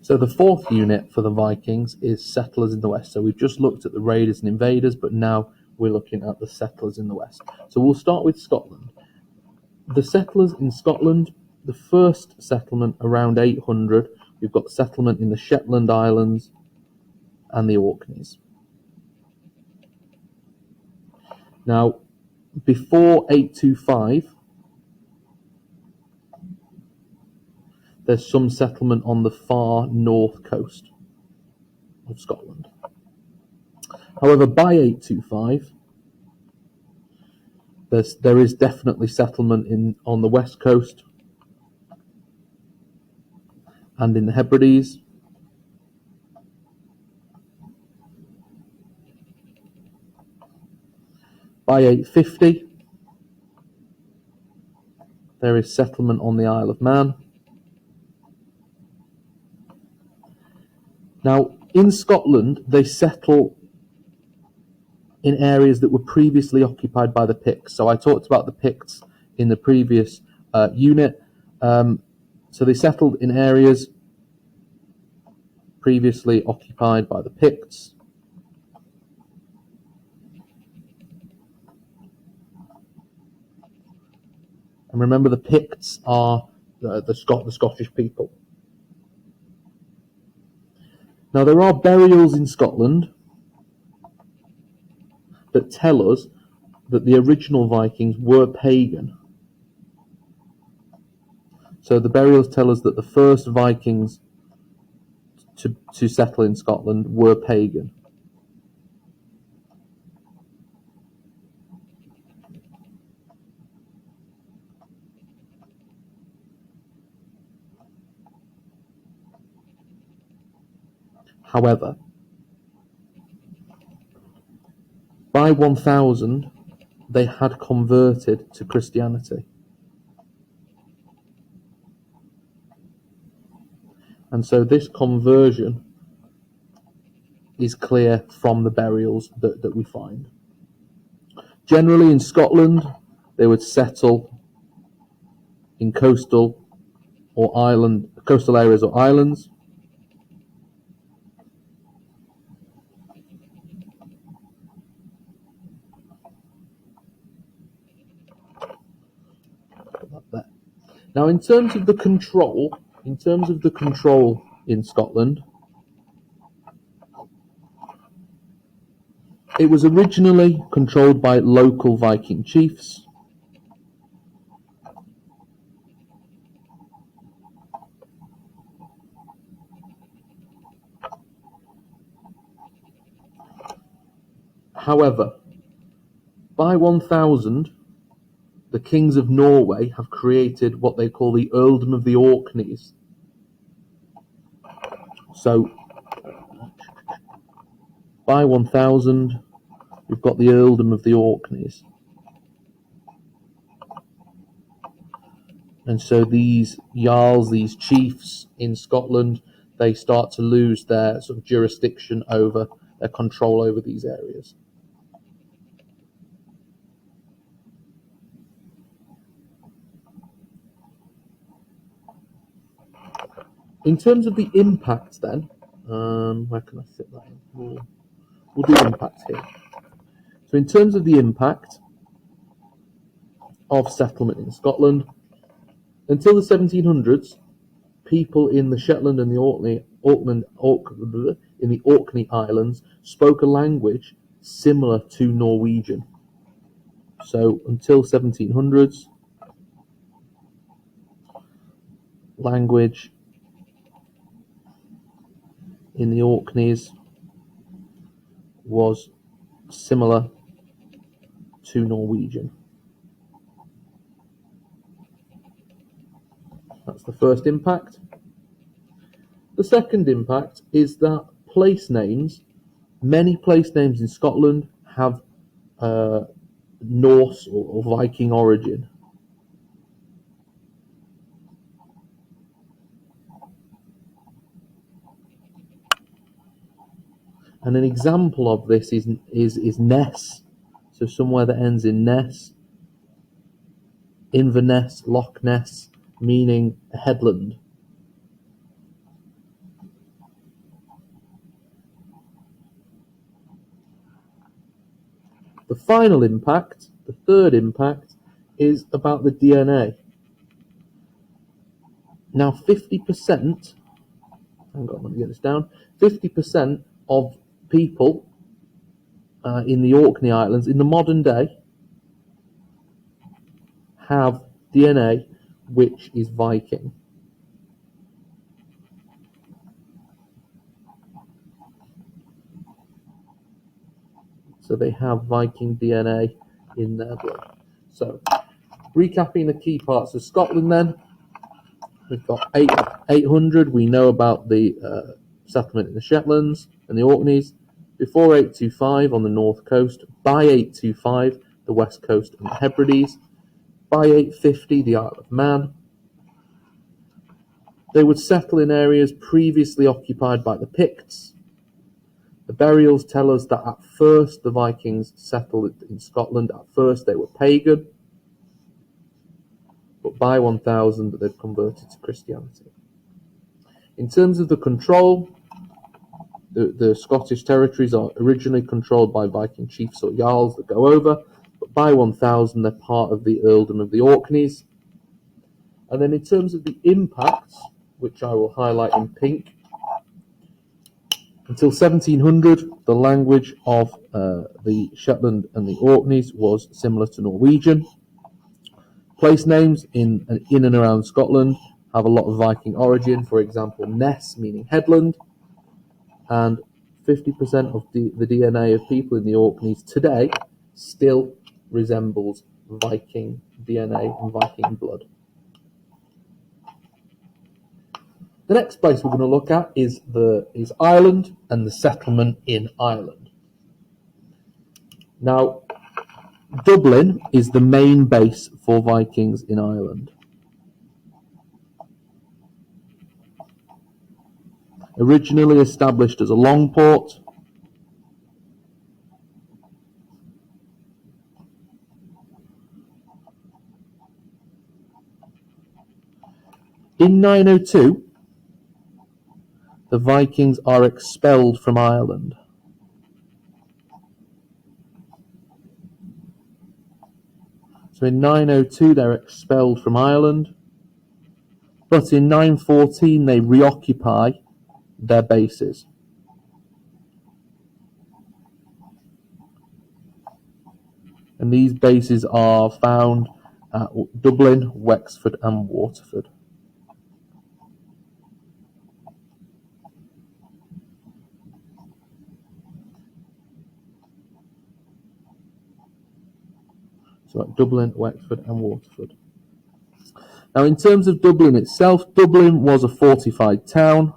So the fourth unit for the Vikings is settlers in the west. So we've just looked at the raiders and invaders, but now we're looking at the settlers in the west. So we'll start with Scotland. The settlers in Scotland, the first settlement around 800, we've got the settlement in the Shetland Islands and the Orkneys. Now, before 825, there's some settlement on the far north coast of Scotland. However, by 825, there is definitely settlement on the west coast and in the Hebrides. By 850, there is settlement on the Isle of Man. Now, in Scotland, they settle in areas that were previously occupied by the Picts. So I talked about the Picts in the previous unit. So they settled in areas previously occupied by the Picts. And remember, the Picts are the Scottish people. Now, there are burials in Scotland that tell us that the original Vikings were pagan. So the burials tell us that the first Vikings to settle in Scotland were pagan. However, by 1000, they had converted to Christianity. And so this conversion is clear from the burials that we find. Generally in Scotland, they would settle in coastal areas or islands. Now, in terms of the control in Scotland, it was originally controlled by local Viking chiefs. However, by 1000, the kings of Norway have created what they call the Earldom of the Orkneys. So, by 1000, we've got the Earldom of the Orkneys. And so these Jarls, these chiefs in Scotland, they start to lose their sort of jurisdiction over, their control over these areas. In terms of the impact then, where can I fit that in? We'll do impact here. So in terms of the impact of settlement in Scotland, until the 1700s, people in the Shetland and the Orkney Islands spoke a language similar to Norwegian. So until 1700s, language in the Orkneys was similar to Norwegian. That's the first impact. The second impact is that many place names in Scotland have Norse or Viking origin. And an example of this is Ness. So somewhere that ends in Ness, Inverness, Loch Ness, meaning a headland. The final impact, the third impact, is about the DNA. Now 50%, hang on, let me get this down, 50% of people in the Orkney Islands in the modern day have DNA which is Viking. So they have Viking DNA in their blood. So, recapping the key parts of Scotland then, we've got 800, we know about the settlement in the Shetlands and the Orkneys. Before 825 on the north coast, by 825 the west coast and the Hebrides, by 850 the Isle of Man. They would settle in areas previously occupied by the Picts. The burials tell us that at first the Vikings settled in Scotland. At first they were pagan, but by 1000 they've converted to Christianity. In terms of the control, the Scottish territories are originally controlled by Viking chiefs or jarls that go over, but by 1000 they're part of the earldom of the Orkneys. And then in terms of the impacts, which I will highlight in pink, until 1700, the language of the Shetland and the Orkneys was similar to Norwegian. Place names in and around Scotland have a lot of Viking origin. For example, Ness, meaning headland, and 50% of the DNA of people in the Orkneys today still resembles Viking DNA and Viking blood. The next place we're going to look at is Ireland and the settlement in Ireland. Now, Dublin is the main base for Vikings in Ireland. Originally established as a long port, in 902, the Vikings are expelled from Ireland. So in 902 they're expelled from Ireland, but in 914 they reoccupy their bases. And these bases are found at Dublin, Wexford and Waterford. So at Dublin, Wexford and Waterford. Now in terms of Dublin itself, Dublin was a fortified town.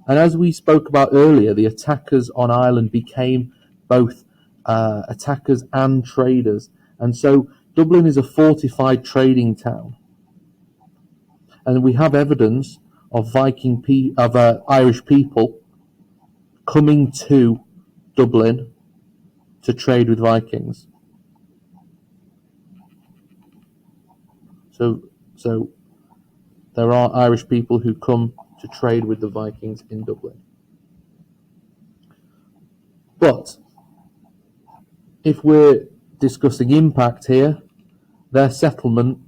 And as we spoke about earlier, the attackers on Ireland became both attackers and traders. And so Dublin is a fortified trading town. And we have evidence of Irish people coming to Dublin to trade with Vikings. So there are Irish people who come to trade with the Vikings in Dublin. But if we're discussing impact here, their settlement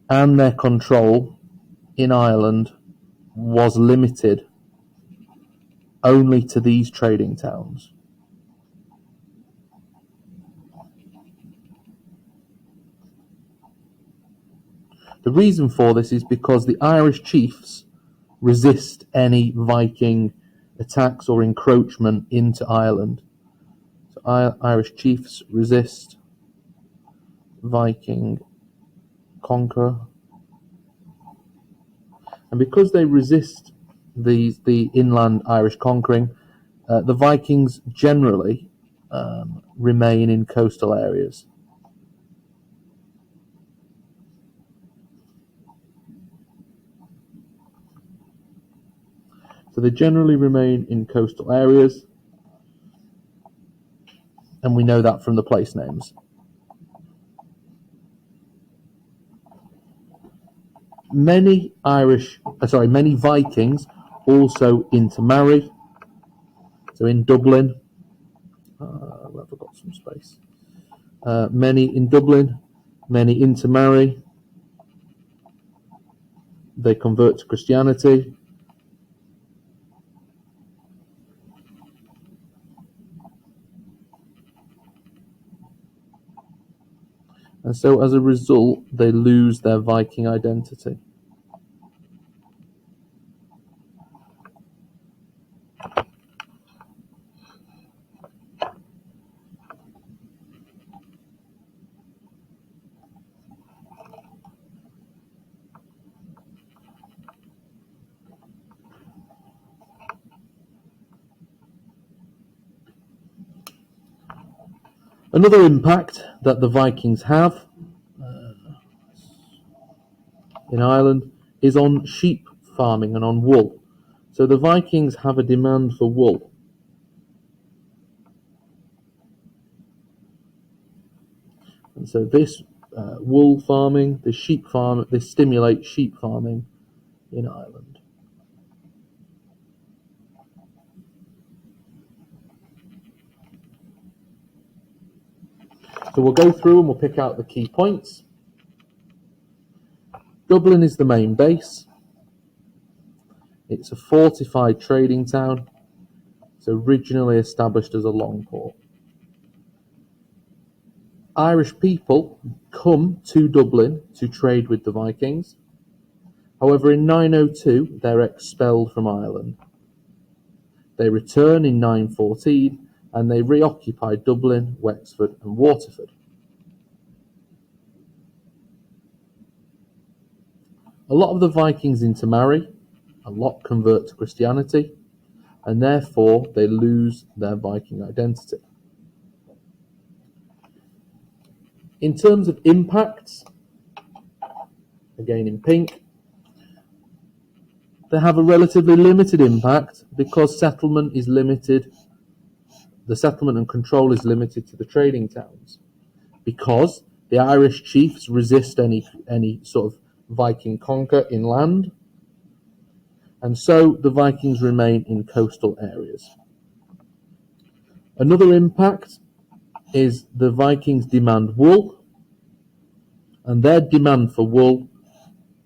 and their control in Ireland was limited only to these trading towns. The reason for this is because the Irish chiefs resist any Viking attacks or encroachment into Ireland. So Irish chiefs resist Viking conquer. And because they resist the inland Irish conquering, the Vikings generally remain in coastal areas. So they generally remain in coastal areas, and we know that from the place names. Many Vikings also intermarry. So in Dublin, I've got some space. Many in Dublin, many intermarry. They convert to Christianity. And so as a result, they lose their Viking identity. Another impact that the Vikings have in Ireland is on sheep farming and on wool. So the Vikings have a demand for wool. And so this wool farming, the sheep farm, this stimulates sheep farming in Ireland. So we'll go through and we'll pick out the key points. Dublin is the main base. It's a fortified trading town. It's originally established as a long port. Irish people come to Dublin to trade with the Vikings. However, in 902, they're expelled from Ireland. They return in 914 and they reoccupy Dublin, Wexford and Waterford. A lot of the Vikings intermarry, a lot convert to Christianity, and therefore they lose their Viking identity. In terms of impacts, again in pink, they have a relatively limited impact because settlement is limited. The settlement and control is limited to the trading towns because the Irish chiefs resist any sort of Viking conquer inland, and so the Vikings remain in coastal areas. Another impact is the Vikings demand wool, and their demand for wool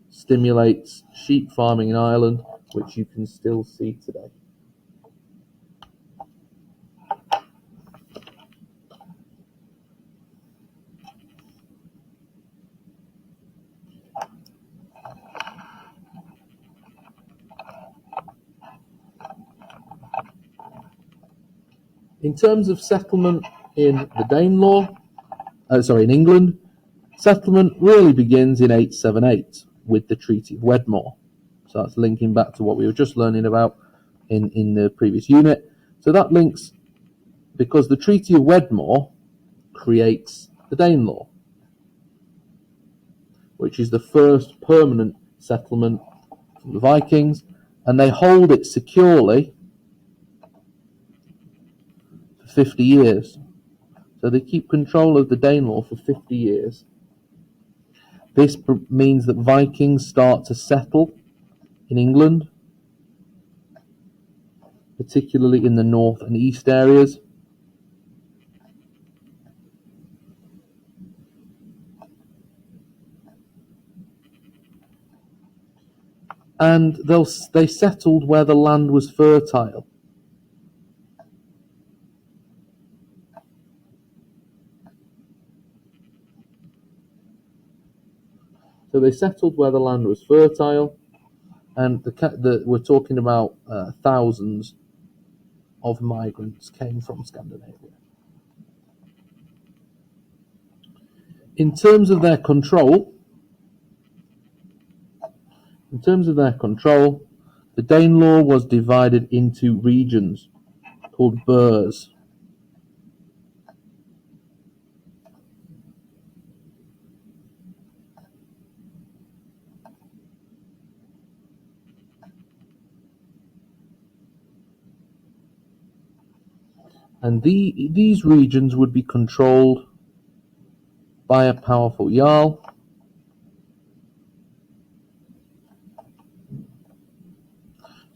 stimulates sheep farming in Ireland, which you can still see today. In terms of settlement in the Danelaw, in England, settlement really begins in 878 with the Treaty of Wedmore. So that's linking back to what we were just learning about in the previous unit. So that links because the Treaty of Wedmore creates the Danelaw, which is the first permanent settlement for the Vikings, and they hold it securely for 50 years. So they keep control of the Danelaw for 50 years. This means that Vikings start to settle in England, particularly in the north and east areas. And they settled where the land was fertile. So they settled where the land was fertile, and we're talking about thousands of migrants came from Scandinavia. In terms of their control, the Danelaw was divided into regions called burhs. And these regions would be controlled by a powerful Jarl.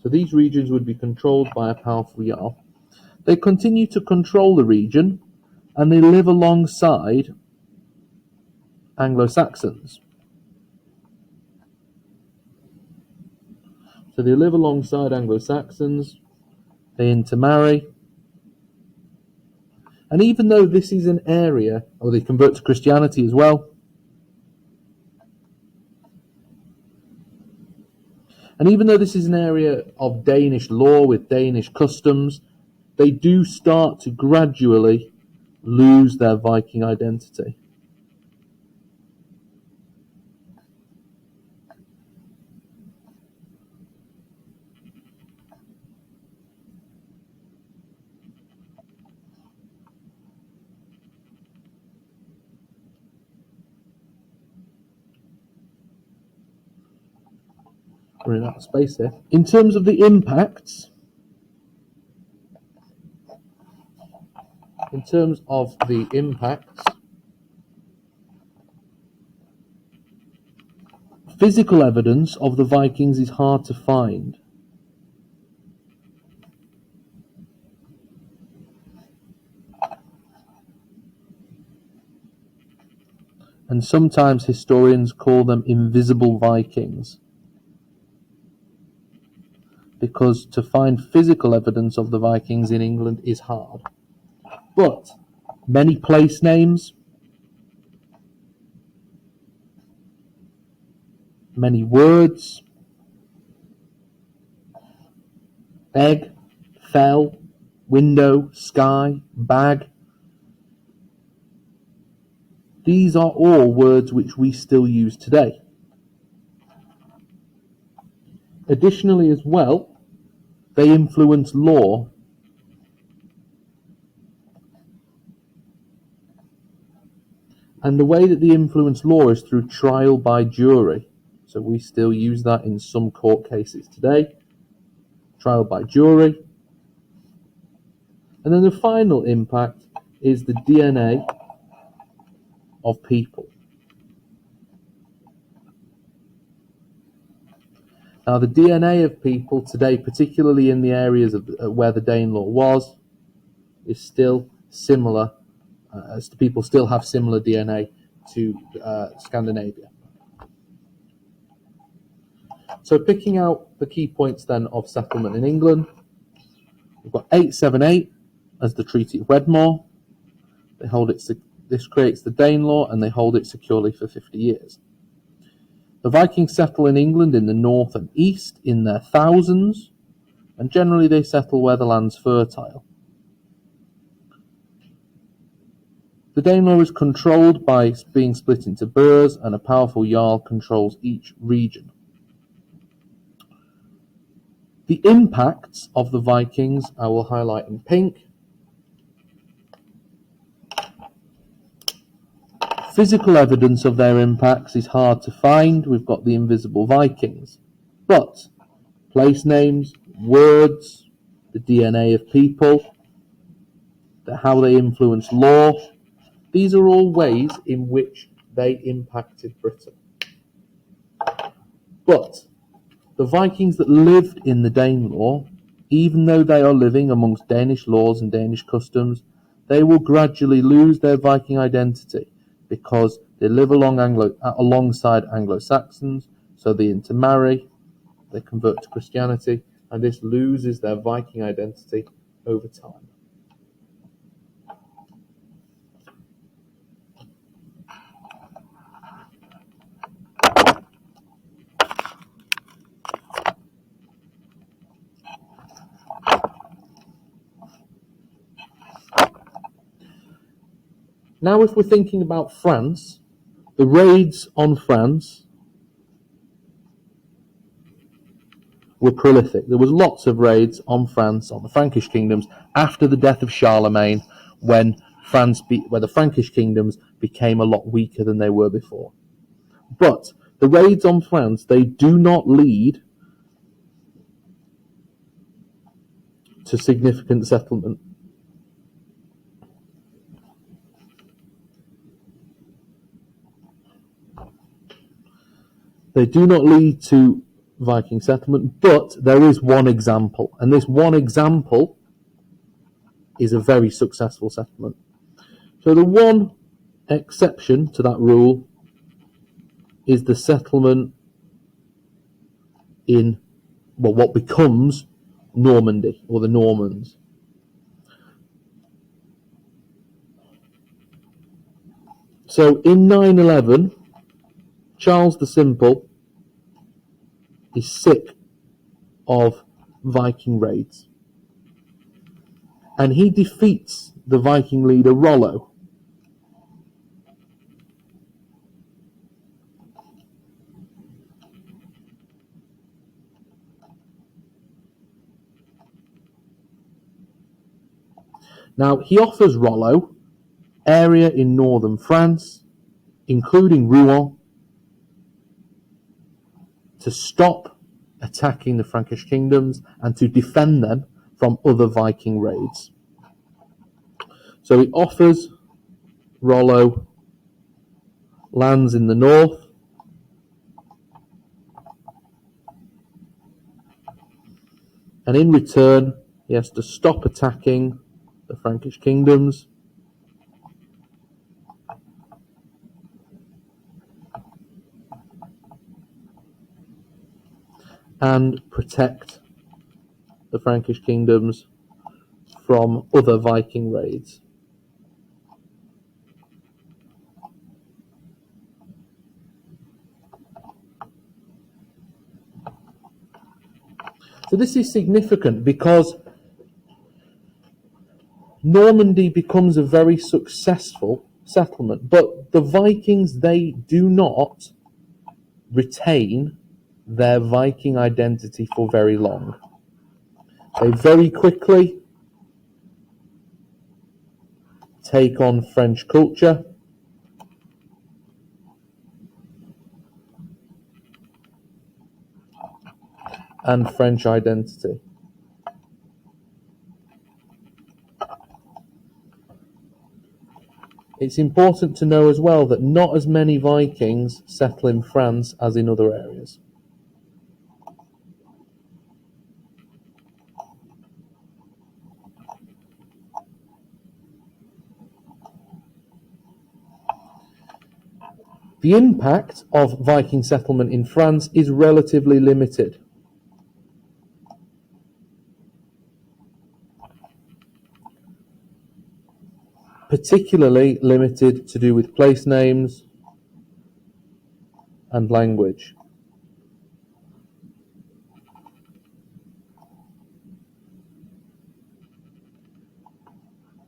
So these regions would be controlled by a powerful Jarl. They continue to control the region, and they live alongside Anglo-Saxons. So they live alongside Anglo-Saxons, they intermarry, and even though this is an area, or they convert to Christianity as well, and even though this is an area of Danish law with Danish customs, they do start to gradually lose their Viking identity. Running out of space here. In terms of the impacts, physical evidence of the Vikings is hard to find. And sometimes historians call them invisible Vikings, because to find physical evidence of the Vikings in England is hard. But many place names, many words, egg, fell, window, sky, bag, these are all words which we still use today. Additionally as well, they influence law. And the way that they influence law is through trial by jury. So we still use that in some court cases today. Trial by jury. And then the final impact is the DNA of people. Now, the DNA of people today, particularly in the areas of where the Danelaw was, is still similar, as people still have similar DNA to Scandinavia. So picking out the key points then of settlement in England, we've got 878 as the Treaty of Wedmore. This creates the Danelaw, and they hold it securely for 50 years. The Vikings settle in England in the north and east in their thousands, and generally they settle where the land's fertile. The Danelaw is controlled by being split into burhs, and a powerful jarl controls each region. The impacts of the Vikings I will highlight in pink. Physical evidence of their impacts is hard to find. We've got the invisible Vikings. But place names, words, the DNA of people, how they influence law, these are all ways in which they impacted Britain. But the Vikings that lived in the Danelaw, even though they are living amongst Danish laws and Danish customs, they will gradually lose their Viking identity, because they live alongside Anglo-Saxons, so they intermarry, they convert to Christianity, and this loses their Viking identity over time. Now, if we're thinking about France, the raids on France were prolific. There was lots of raids on France, on the Frankish kingdoms, after the death of Charlemagne, when the Frankish kingdoms became a lot weaker than they were before. But the raids on France, they do not lead to significant settlement. They do not lead to Viking settlement, but there is one example, and this one example is a very successful settlement. So the one exception to that rule is the settlement in what becomes Normandy, or the Normans. So in 911, Charles the Simple is sick of Viking raids, and he defeats the Viking leader Rollo. Now, he offers Rollo area in northern France, including Rouen, to stop attacking the Frankish kingdoms and to defend them from other Viking raids. So he offers Rollo lands in the north, and in return he has to stop attacking the Frankish kingdoms and protect the Frankish kingdoms from other Viking raids. So this is significant because Normandy becomes a very successful settlement, but the Vikings, they do not retain their Viking identity for very long. They very quickly take on French culture and French identity. It's important to know as well that not as many Vikings settle in France as in other areas. The impact of Viking settlement in France is relatively limited. Particularly limited to do with place names and language.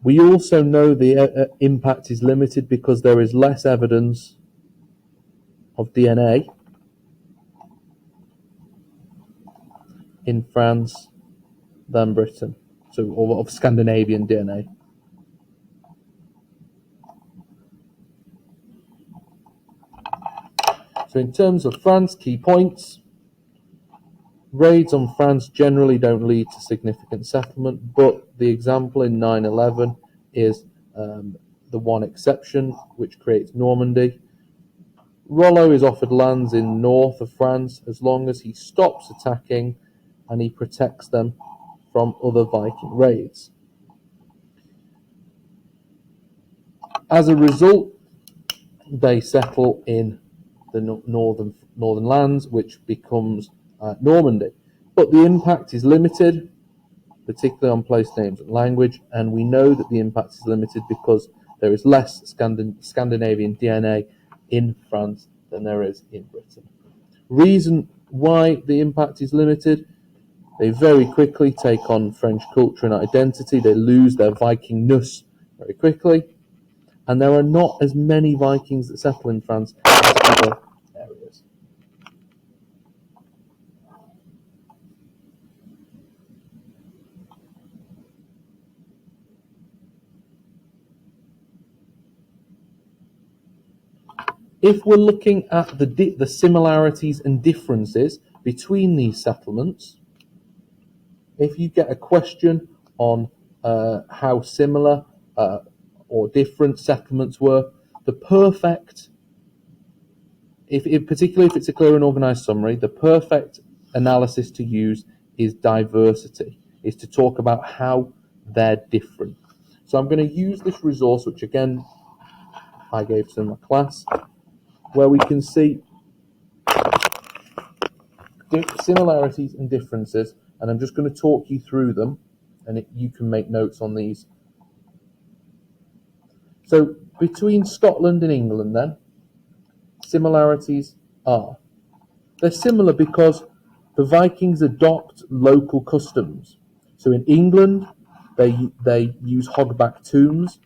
We also know the impact is limited because there is less evidence of DNA in France than Britain, or of Scandinavian DNA. So in terms of France, key points: raids on France generally don't lead to significant settlement, but the example in 9/11 is the one exception, which creates Normandy. Rollo is offered lands in north of France as long as he stops attacking and he protects them from other Viking raids. As a result, they settle in the northern lands, which becomes Normandy. But the impact is limited, particularly on place names and language, and we know that the impact is limited because there is less Scandinavian DNA in France than there is in Britain. Reason why the impact is limited: they very quickly take on French culture and identity, they lose their Vikingness very quickly, and there are not as many Vikings that settle in France as other areas. If we're looking at the similarities and differences between these settlements, if you get a question on how similar or different settlements were, the perfect, particularly if it's a clear and organised summary, the perfect analysis to use is diversity, is to talk about how they're different. So I'm going to use this resource, which again I gave to my class, where we can see similarities and differences, and I'm just going to talk you through them, and you can make notes on these. So between Scotland and England then, similarities are, they're similar because the Vikings adopt local customs. So in England, they use hogback tombs,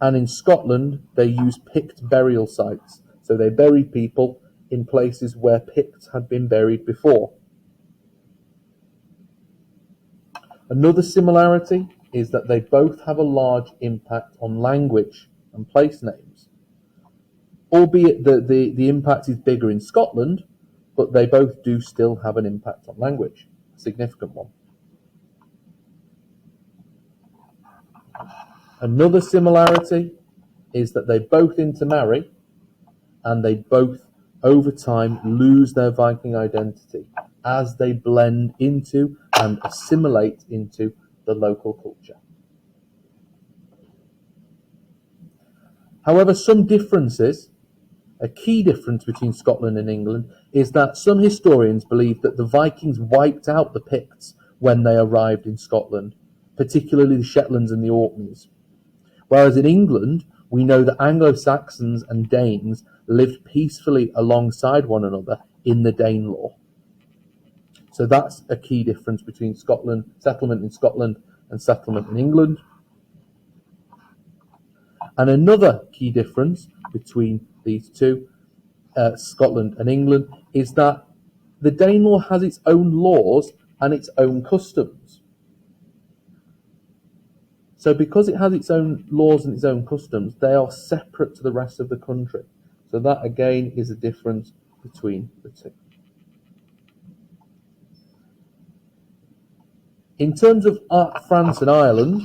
and in Scotland, they use Pict burial sites. So they bury people in places where Picts had been buried before. Another similarity is that they both have a large impact on language and place names. Albeit the impact is bigger in Scotland, but they both do still have an impact on language, a significant one. Another similarity is that they both intermarry, and they both, over time, lose their Viking identity as they blend into and assimilate into the local culture. However, some differences, a key difference between Scotland and England, is that some historians believe that the Vikings wiped out the Picts when they arrived in Scotland, particularly the Shetlands and the Orkneys. Whereas in England, we know that Anglo-Saxons and Danes lived peacefully alongside one another in the Danelaw. So that's a key difference between settlement in Scotland and settlement in England. And another key difference between these two, Scotland and England, is that the Danelaw has its own laws and its own customs. So because it has its own laws and its own customs, they are separate to the rest of the country. So that again is a difference between the two. In terms of France and Ireland,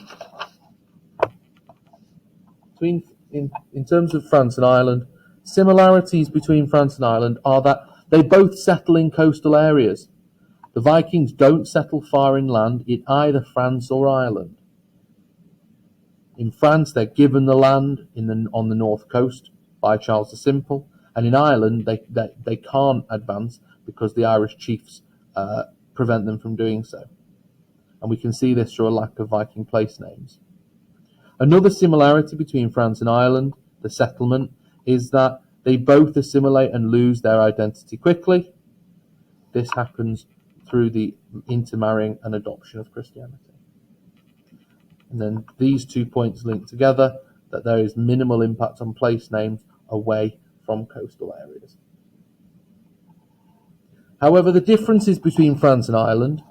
in terms of France and Ireland, similarities between France and Ireland are that they both settle in coastal areas. The Vikings don't settle far inland in either France or Ireland. In France, they're given the land on the north coast by Charles the Simple, and in Ireland, they can't advance because the Irish chiefs prevent them from doing so. And we can see this through a lack of Viking place names. Another similarity between France and Ireland, the settlement, is that they both assimilate and lose their identity quickly. This happens through the intermarrying and adoption of Christianity. And then these 2 points link together, that there is minimal impact on place names away from coastal areas. However, the differences between France and Ireland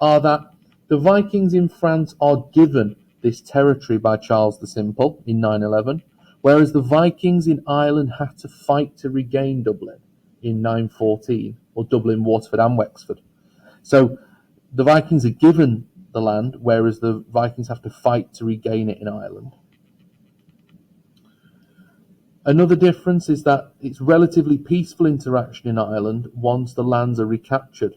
are that the Vikings in France are given this territory by Charles the Simple in 911, whereas the Vikings in Ireland had to fight to regain Dublin in 914, or Dublin, Waterford and Wexford. So the Vikings are given the land, whereas the Vikings have to fight to regain it in Ireland. Another difference is that it's relatively peaceful interaction in Ireland once the lands are recaptured,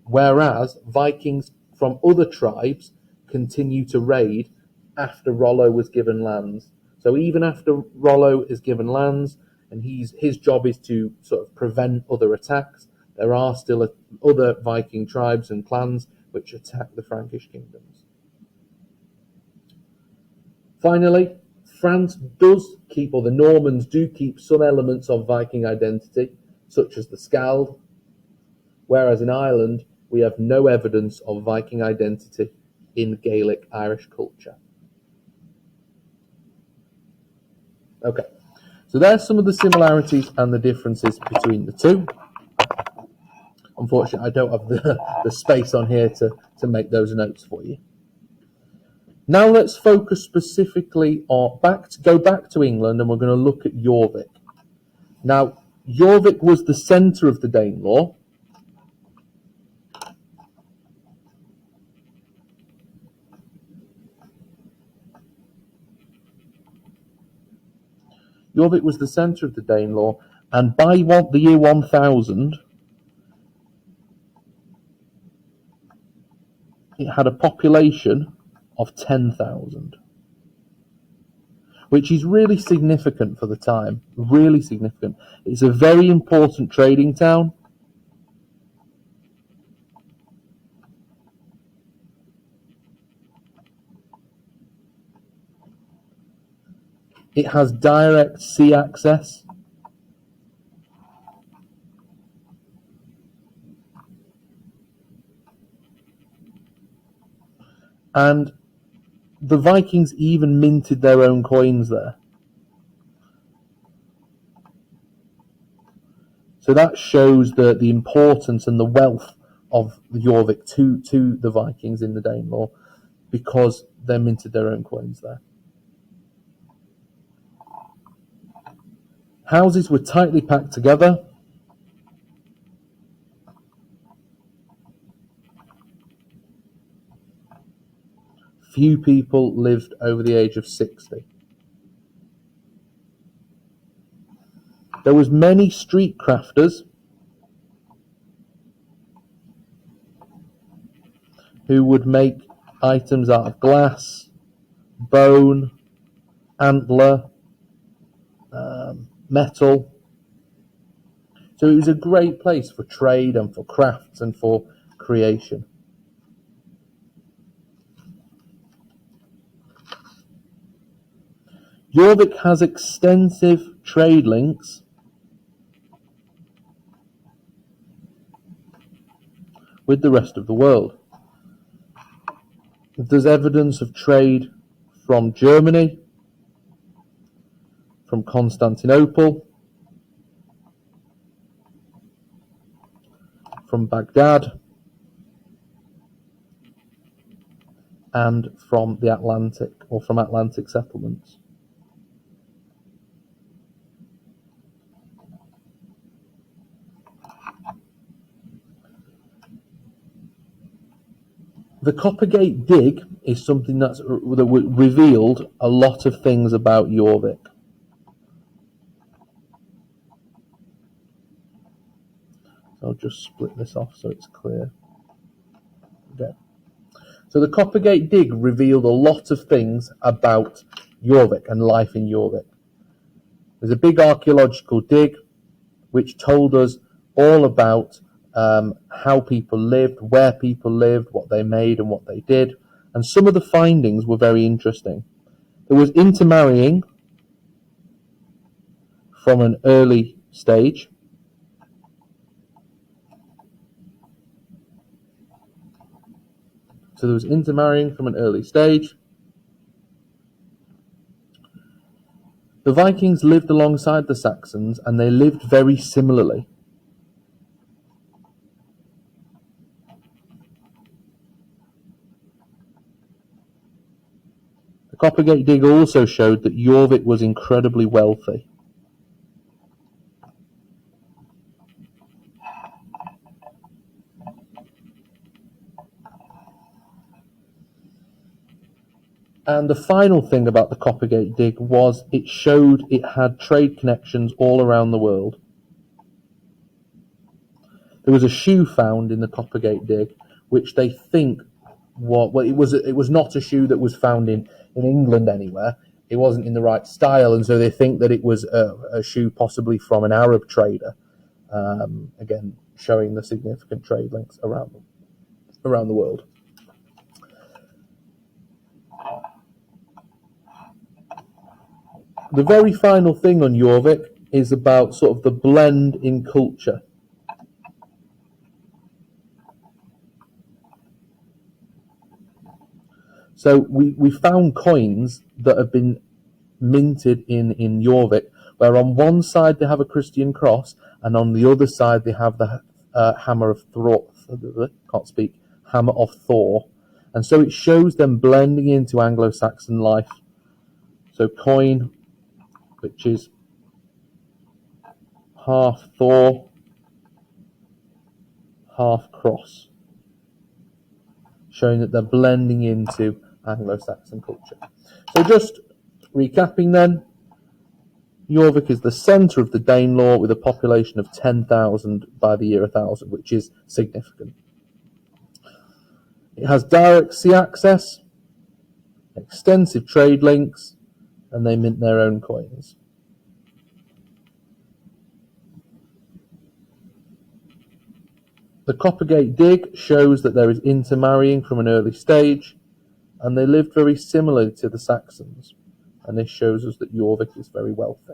whereas Vikings from other tribes continue to raid after Rollo was given lands. So even after Rollo is given lands, and his job is to sort of prevent other attacks, there are still other Viking tribes and clans which attack the Frankish kingdoms. Finally, France does keep, or the Normans do keep, some elements of Viking identity, such as the Skald, whereas in Ireland we have no evidence of Viking identity in Gaelic Irish culture. Okay, so there's some of the similarities and the differences between the two. Unfortunately, I don't have the space on here to make those notes for you. Now let's focus specifically on go back to England, and we're going to look at Jorvik. Now, Jorvik was the centre of the Danelaw. Jorvik was the centre of the Danelaw, and by the year 1000, it had a population of 10,000, which is really significant for the time, really significant. It's a very important trading town. It has direct sea access. And the Vikings even minted their own coins there. So that shows the importance and the wealth of Jorvik to the Vikings in the Danelaw, because they minted their own coins there. Houses were tightly packed together. Few people lived over the age of 60. There was many street crafters who would make items out of glass, bone, antler, metal. So it was a great place for trade and for crafts and for creation. Jorvik has extensive trade links with the rest of the world. There's evidence of trade from Germany, from Constantinople, from Baghdad, and from the Atlantic, or from Atlantic settlements. The Coppergate dig is something that revealed a lot of things about Jorvik. So I'll just split this off so it's clear. Okay. So the Coppergate dig revealed a lot of things about Jorvik and life in Jorvik. There's a big archaeological dig which told us all about how people lived, where people lived, what they made and what they did. And some of the findings were very interesting. There was intermarrying from an early stage. So there was intermarrying from an early stage. The Vikings lived alongside the Saxons, and they lived very similarly. The Coppergate dig also showed that Jorvik was incredibly wealthy. And the final thing about the Coppergate dig was it showed it had trade connections all around the world. There was a shoe found in the Coppergate dig, which they think it was not a shoe that was found in England anywhere. It wasn't in the right style, and so they think that it was a shoe possibly from an Arab trader. Again, showing the significant trade links around the world. The very final thing on Jorvik is about sort of the blend in culture. So we found coins that have been minted in Jorvik, where on one side they have a Christian cross, and on the other side they have the hammer of Thor. Hammer of Thor, and so it shows them blending into Anglo-Saxon life. So coin, which is half Thor, half cross, showing that they're blending into Anglo-Saxon culture. So just recapping then, Jorvik is the centre of the Danelaw with a population of 10,000 by the year 1000, which is significant. It has direct sea access. extensive trade links, and they mint their own coins. The Coppergate dig shows that there is intermarrying from an early stage, and they lived very similarly to the Saxons, and this shows us that Jorvik is very wealthy.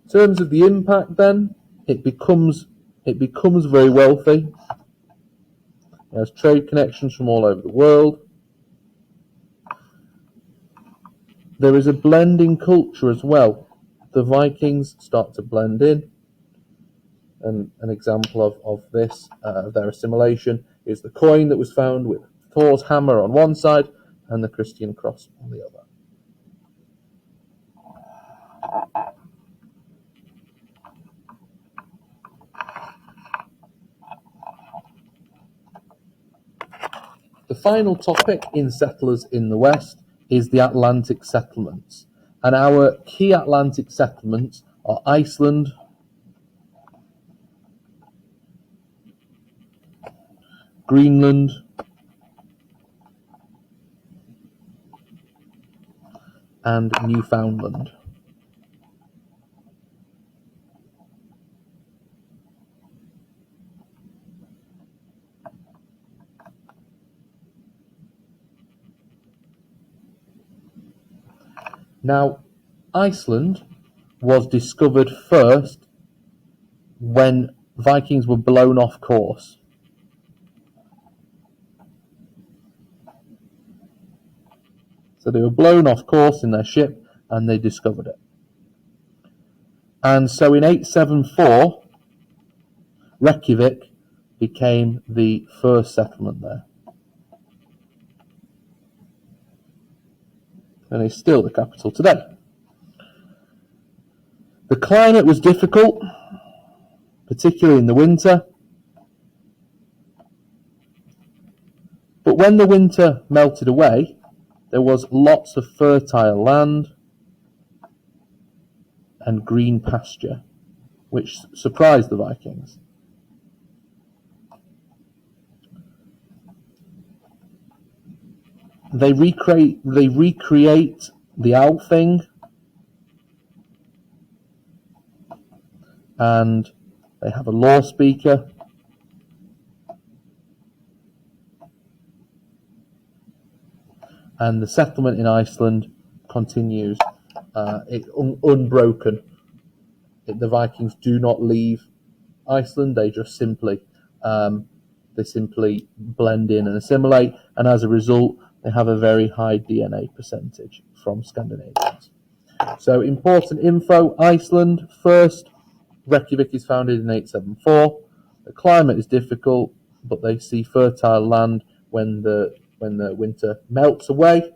In terms of the impact then, it becomes very wealthy. It has trade connections from all over the world. There is a blending culture as well. The Vikings start to blend in, and an example of this, their assimilation, is the coin that was found with Thor's hammer on one side and the Christian cross on the other. The final topic in settlers in the West is the Atlantic settlements. And our key Atlantic settlements are Iceland, Greenland, and Newfoundland. Now, Iceland was discovered first when Vikings were blown off course. So they were blown off course in their ship and they discovered it. And so in 874, Reykjavik became the first settlement there. And it's still the capital today. The climate was difficult, particularly in the winter. But when the winter melted away, there was lots of fertile land and green pasture, which surprised the Vikings. They recreate the Althing, and they have a law speaker. And the settlement in Iceland continues unbroken. The Vikings do not leave Iceland; they just simply blend in and assimilate, and as a result, they have a very high DNA percentage from Scandinavians. So, important info: Iceland first. Reykjavik is founded in 874. The climate is difficult, but they see fertile land when the winter melts away.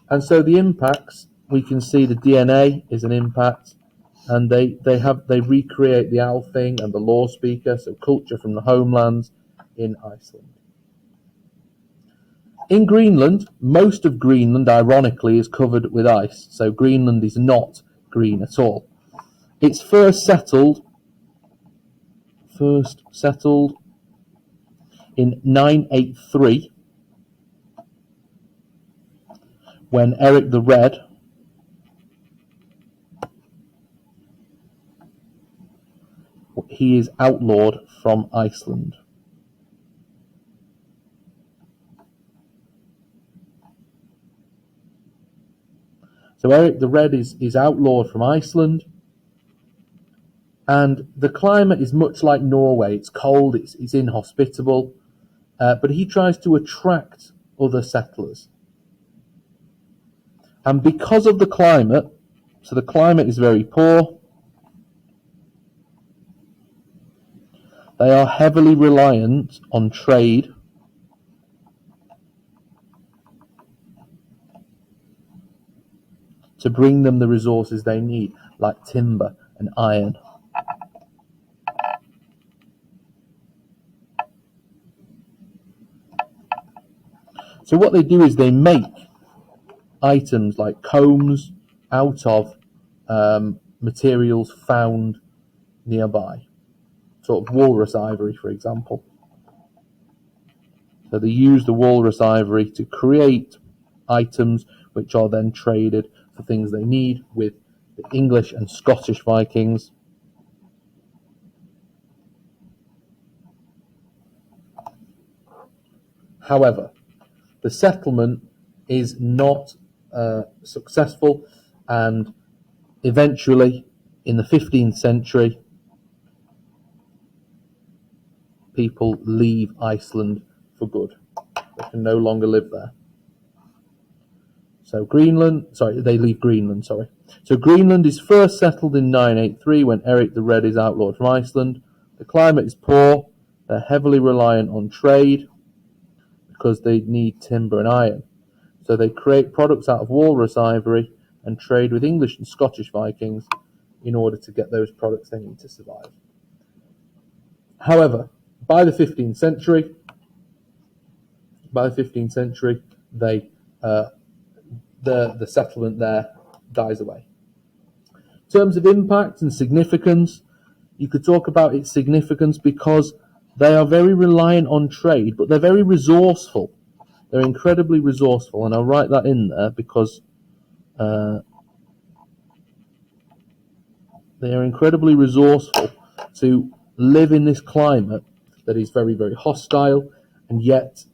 And so the impacts, we can see the DNA is an impact, and they recreate the Althing and the law speaker, so culture from the homelands in Iceland. In Greenland, most of Greenland, ironically, is covered with ice, so Greenland is not green at all. It's first settled in 983, when Eric the Red is outlawed from Iceland. So Eric the Red is outlawed from Iceland, and the climate is much like Norway. It's cold, it's inhospitable, but he tries to attract other settlers. And because of the climate, so the climate is very poor, they are heavily reliant on trade to bring them the resources they need, like timber and iron. So what they do is they make items like combs out of materials found nearby, sort of walrus ivory, for example. So they use the walrus ivory to create items which are then traded for things they need with the English and Scottish Vikings. However, the settlement is not successful, and eventually, in the 15th century, people leave Iceland for good. They can no longer live there. So they leave Greenland, sorry. So Greenland is first settled in 983 when Eric the Red is outlawed from Iceland. The climate is poor. They're heavily reliant on trade because they need timber and iron. So they create products out of walrus ivory and trade with English and Scottish Vikings in order to get those products they need to survive. However, by the 15th century, the settlement there dies away. In terms of impact and significance, you could talk about its significance because they are very reliant on trade, but they're very resourceful. They're incredibly resourceful, and I'll write that in there because they are incredibly resourceful to live in this climate that is very, very hostile, and yet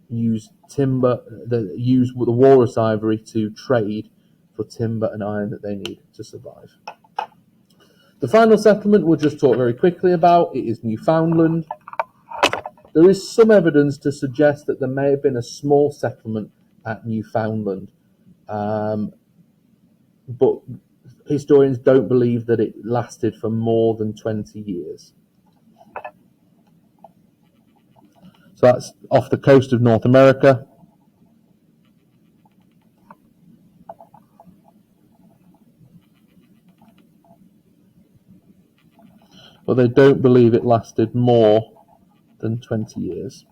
use the walrus ivory to trade for timber and iron that they need to survive. The final settlement we'll just talk very quickly about. It is Newfoundland. There is some evidence to suggest that there may have been a small settlement at Newfoundland, but historians don't believe that it lasted for more than 20 years. So that's off the coast of North America. But they don't believe it lasted more than 20 years.